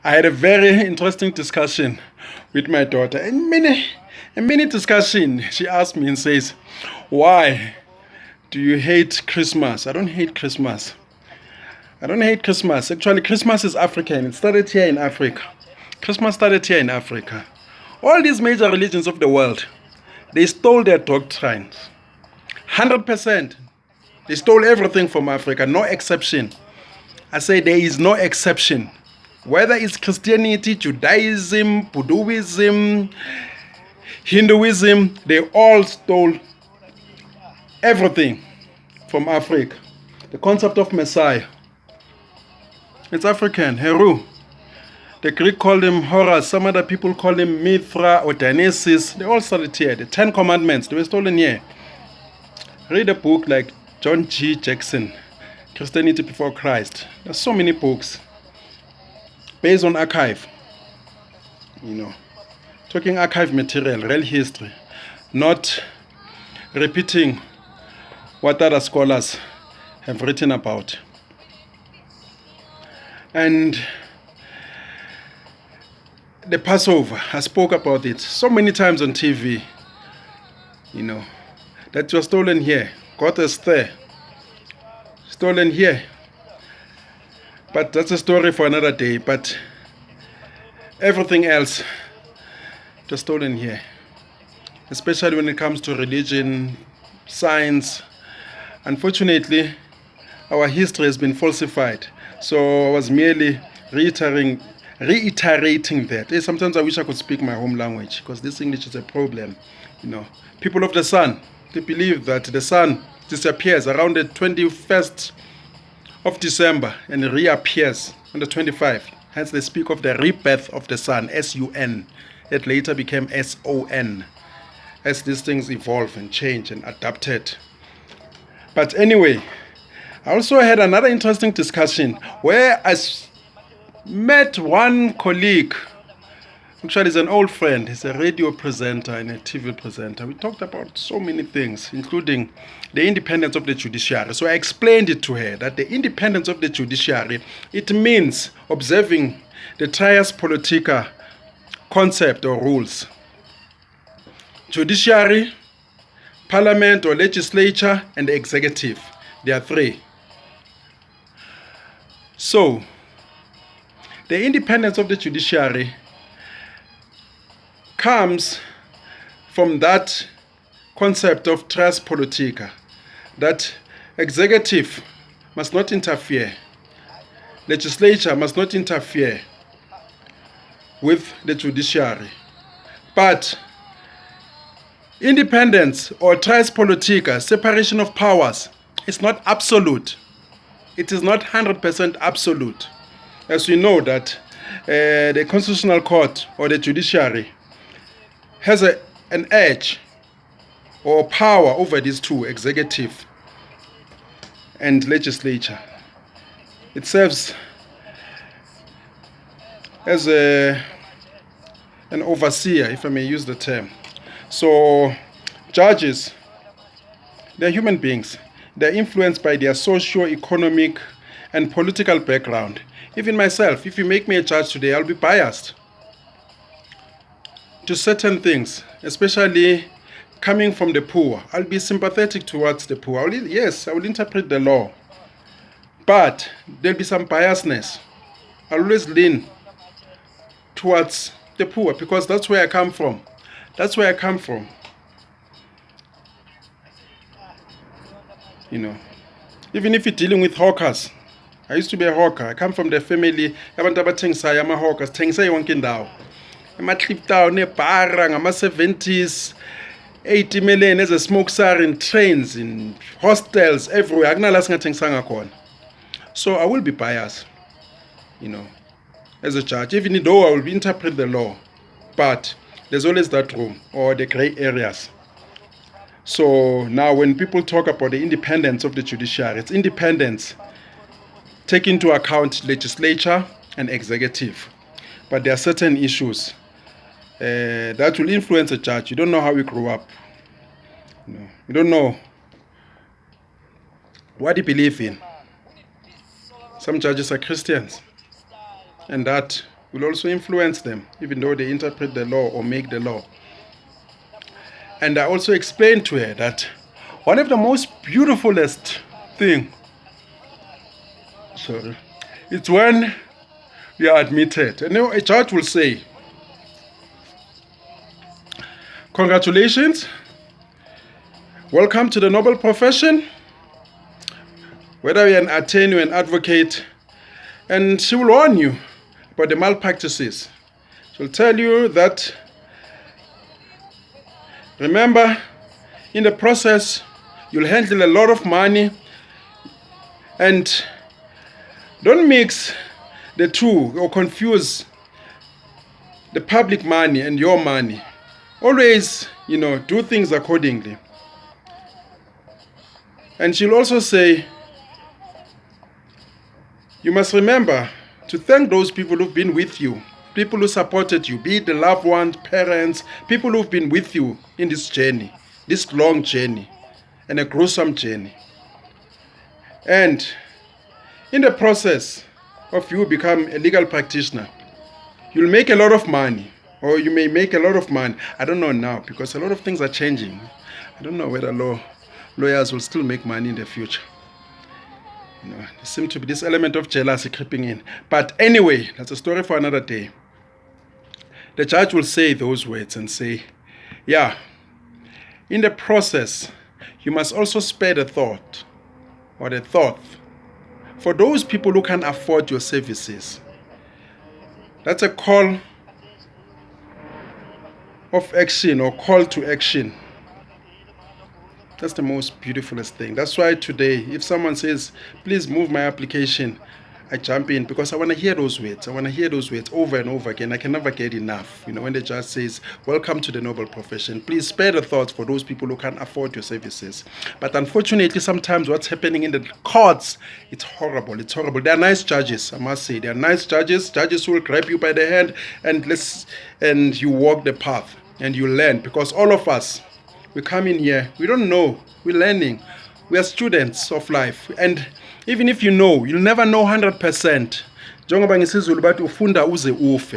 I had a very interesting discussion with my daughter. A mini discussion. She asked me and says, "Why do you hate Christmas?" I don't hate Christmas. I don't hate Christmas. Actually, Christmas is African. It started here in Africa. Christmas started here in Africa. All these major religions of the world, they stole their doctrines. 100%. They stole everything from Africa, no exception. I say there is no exception. Whether it's Christianity, Judaism, Buddhism, Hinduism, they all stole everything from Africa. The concept of Messiah, it's African, Heru. The Greek called him Horus, some other people call him Mithra or Dionysus. They all started here. The 10 Commandments, they were stolen here. Read a book like John G. Jackson, Christianity Before Christ. There's so many books based on archive, talking archive material, real history, not repeating what other scholars have written about. And the Passover, I spoke about it so many times on TV, that was stolen here. God is there. Stolen here. But that's a story for another day. But everything else just stolen here. Especially when it comes to religion, science. Unfortunately, our history has been falsified. So I was merely reiterating that. Sometimes I wish I could speak my home language because this English is a problem. People of the sun, they believe that the sun disappears around the 21st of December and reappears on the 25th. Hence they speak of the rebirth of the sun, S-U-N. It later became S-O-N as these things evolve and change and adapted. But anyway, I also had another interesting discussion where I met one colleague. Actually, he's an old friend. He's a radio presenter and a TV presenter. We talked about so many things, including the independence of the judiciary. So I explained it to her that the independence of the judiciary, it means observing the trias politica concept or rules. Judiciary, parliament or legislature, and the executive. There are three. So, the independence of the judiciary comes from that concept of trias politica, that executive must not interfere, legislature must not interfere with the judiciary. But independence or trias politica, separation of powers, is not absolute. It is not 100% absolute. As we know that the Constitutional Court or the judiciary has an edge or power over these two, executive and legislature. It serves as an overseer, if I may use the term. So judges, they're human beings. They're influenced by their socio-economic and political background. Even myself, if you make me a judge today, I'll be biased to certain things, especially coming from the poor. I'll be sympathetic towards the poor. I will interpret the law. But there'll be some biasness. I'll always lean towards the poor because that's where I come from. That's where I come from. Even if you're dealing with hawkers. I used to be a hawker. I come from the family abantu abathengisayo ama-hawkers, thengisa yonke indawo. Ema-Clip Town, eBhara, ngama-70s, 80 million as a smoke siren, trains, in hostels, everywhere. Akunala singathengisanga khona. So I will be biased, as a judge, even though I will interpret the law. But there's always that room or the gray areas. So now when people talk about the independence of the judiciary, it's independence take into account legislature and executive. But there are certain issues that will influence a judge. You don't know how he grew up. You don't know what he believes in. Some judges are Christians, and that will also influence them, even though they interpret the law or make the law. And I also explained to her that one of the most beautifulest thing, it's when we are admitted. And a judge will say, congratulations, welcome to the noble profession, whether you're an attorney or an advocate, and she will warn you about the malpractices. She'll tell you that, remember, in the process, you'll handle a lot of money, and don't mix the two or confuse the public money and your money. Always, do things accordingly. And she'll also say, you must remember to thank those people who've been with you, people who supported you, be it the loved ones, parents, people who've been with you in this journey, this long journey, and a gruesome journey. And in the process of you become a legal practitioner, you'll make a lot of money, or you may make a lot of money. I don't know now, because a lot of things are changing. I don't know whether lawyers will still make money in the future. There seems to be this element of jealousy creeping in. But anyway, that's a story for another day. The judge will say those words and say, yeah, in the process, you must also spare the thought for those people who can afford your services. That's a call of action or call to action. That's the most beautifulest thing. That's why today, if someone says, please move my application, I jump in, because I want to hear those words. I want to hear those words over and over again. I can never get enough. When the judge says, welcome to the noble profession, please spare the thoughts for those people who can't afford your services. But unfortunately, sometimes what's happening in the courts, it's horrible. It's horrible. They are nice judges, I must say. They are nice judges who will grab you by the hand and you walk the path and you learn. Because all of us, we come in here, we don't know, we're learning. We are students of life. And even if you know, you'll never know 100%.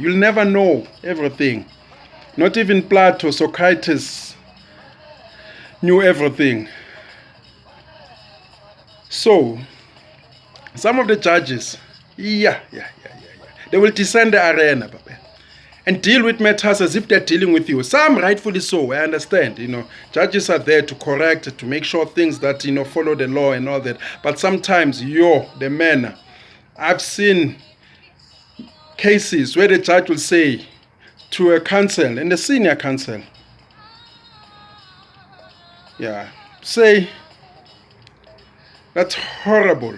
You'll never know everything. Not even Plato, Socrates knew everything. So, some of the judges, they will descend the arena, and deal with matters as if they're dealing with you. Some rightfully so, I understand. Judges are there to correct, to make sure things that, follow the law and all that. But sometimes the man, I've seen cases where the judge will say to a counsel, and the senior counsel, say, that's horrible,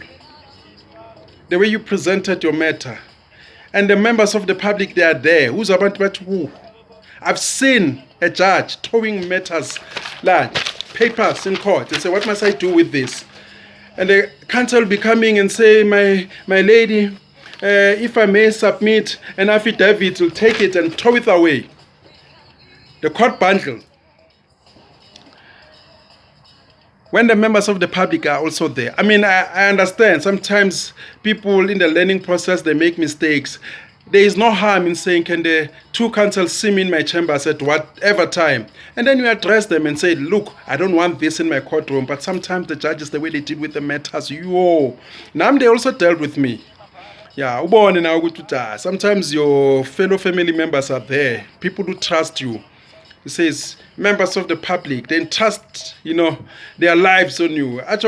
the way you presented your matter. And the members of the public, they are there. Who's about who? I've seen a judge throwing matters, papers in court. They say, what must I do with this? And the counsel will be coming and say, my lady, if I may submit an affidavit, will take it and throw it away. The court bundle. When the members of the public are also there. I understand. Sometimes people in the learning process, they make mistakes. There is no harm in saying, can the two counsels see me in my chambers at whatever time? And then you address them and say, look, I don't want this in my courtroom. But sometimes the judges, the way they deal with the matters, now they also dealt with me. Sometimes your fellow family members are there. People who trust you. He says, members of the public, they entrust, their lives on you. I've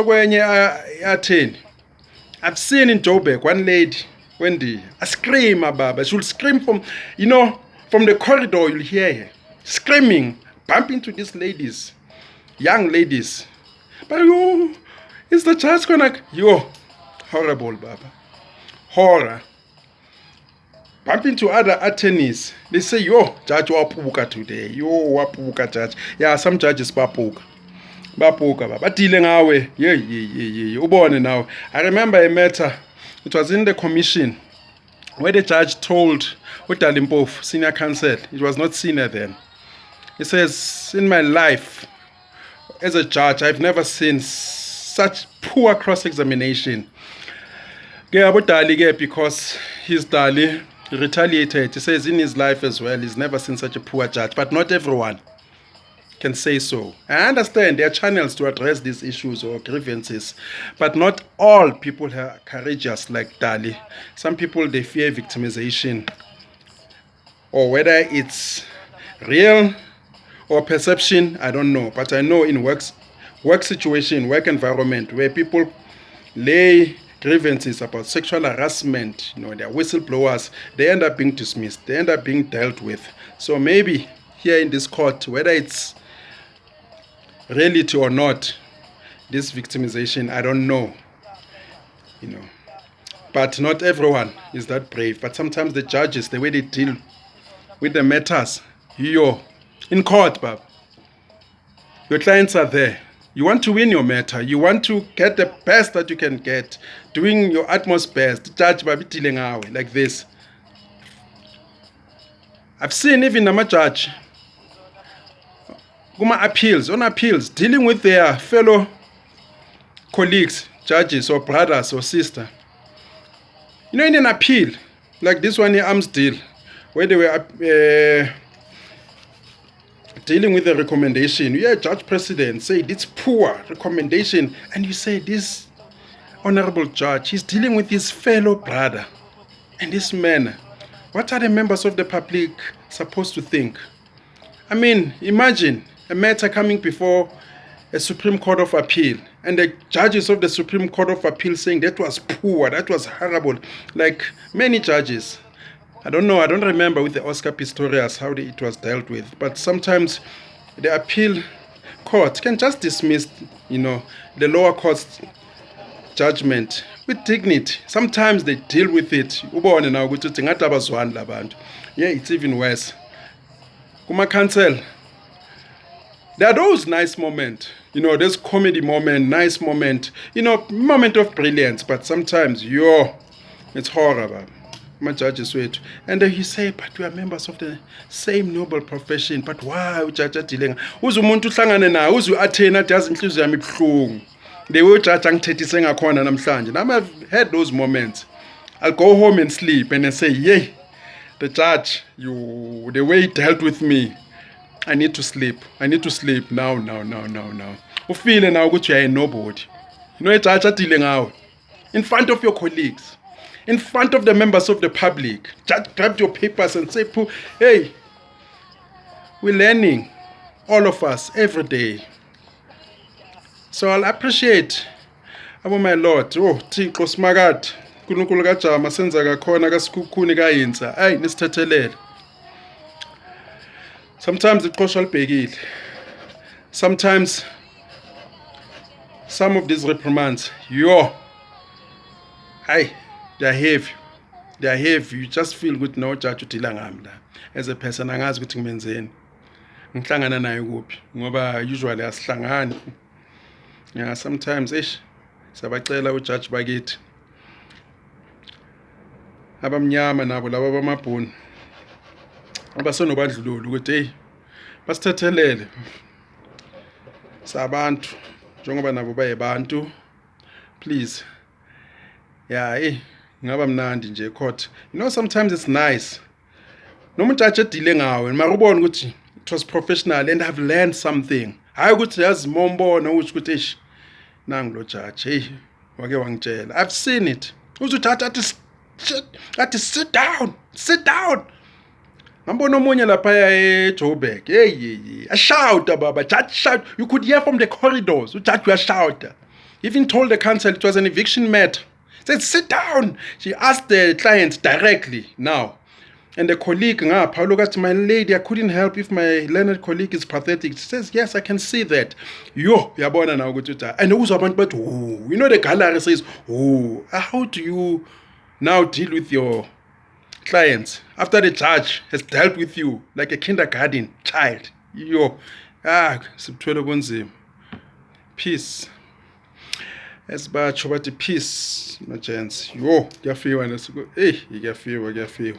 seen in Joburg, one lady, Wendy, a scream, Baba. She'll scream from the corridor, you'll hear her screaming, bump into these ladies, young ladies. But is the judge gonna, horrible, Baba. Horror. Bump into other attorneys. They say, judge wapuka today. Wapuka judge. Yeah, some judges wapuka. But dealing away. Ubone now. I remember a matter. It was in the commission where the judge told Lambast, senior counsel, it was not senior then. He says, in my life as a judge, I've never seen such poor cross-examination. Because he's Dali. He retaliated. He says in his life as well, he's never seen such a poor judge. But not everyone can say so. I understand there are channels to address these issues or grievances, but not all people are courageous like Dali. Some people, they fear victimization, or whether it's real or perception, I don't know. But I know in work situation, work environment, where people lay grievances about sexual harassment, they're whistleblowers, they end up being dismissed, they end up being dealt with. So maybe here in this court, whether it's reality or not, this victimization, I don't know, but not everyone is that brave. But sometimes the judges, the way they deal with the matters, in court, Bob, your clients are there. You want to win your matter. You want to get the best that you can get, doing your utmost best. Judge baby dealing like this. I've seen even a judge on appeals, dealing with their fellow colleagues, judges or brothers or sister. In an appeal, like this one in Amsdale, where they were dealing with a recommendation. Judge President said it's poor recommendation, and you say this honorable judge, he's dealing with his fellow brother and this man. What are the members of the public supposed to think? I mean, imagine a matter coming before a Supreme Court of Appeal, and the judges of the Supreme Court of Appeal saying that was poor, that was horrible, like many judges. I don't know, I don't remember with the Oscar Pistorius how it was dealt with, but sometimes the appeal court can just dismiss, the lower court's judgment with dignity. Sometimes they deal with it. Yeah, it's even worse. Kuma cancel. There are those nice moments, there's comedy moment, nice moment, moment of brilliance, but sometimes, it's horrible. My judges wait. And then you say, but we are members of the same noble profession, but why judge dealing? Uzumuntu hlangane na, uzu athena doesn't inhliziyo yami ibuhlungu. They will judge angithethise ngakhona namhlanje. Now I've had those moments. I'll go home and sleep and then say, yay, the judge, the way he dealt with me, I need to sleep. I need to sleep now. You feel now that you are a nobody. Judge dealing out in front of your colleagues, in front of the members of the public. Judge grabbed your papers and say, hey, we're learning, all of us, every day. So I'll appreciate, my Lord, Thixo simakade, uNkulunkulu kaJama senza kakhona kasikhukhuni kayinza, ayi nisithethelele. Sometimes iqosha libhekile. Sometimes some of these reprimands, they're heavy. They're heavy. You just feel good now, judge udila ngami la. As a person, angazi ukuthi ngimenzeni. Ngihlangana naye kuphi ngoba usually asihlangani. Yeah, sometimes sabacela ujudge bakithi. Abamnyama nabo laba bamabhunu. Abasonobandlululo ukuthi basithethelele. Sabantu njengoba nabo bayebantu. Please. Yeah, ngaba mnandi nje court. Sometimes it's nice. Noma judge edile ngawe, mara ubone ukuthi it was professional and I've learned something. Hayi ukuthi yazi mombono ukuthi nangu lo judge, wake wangitshela. I've seen it. Uzuthatha athi sit down. Ngambona omunye lapha eJoburg. Hey, I shout baba, judge shout. You could hear from the corridors. Judge was shout. Even told the council it was an eviction matter. Said sit down. She asked the client directly now. And the colleague, look at my lady, I couldn't help if my learned colleague is pathetic. She says, yes, I can see that. Yabona now go to. And who's about, but the gallery says, how do you now deal with your clients after the judge has dealt with you like a kindergarten child? Peace. Esibatsho bathi peace, my gents. Kuyafiwa nesiku. Kuyafiwa.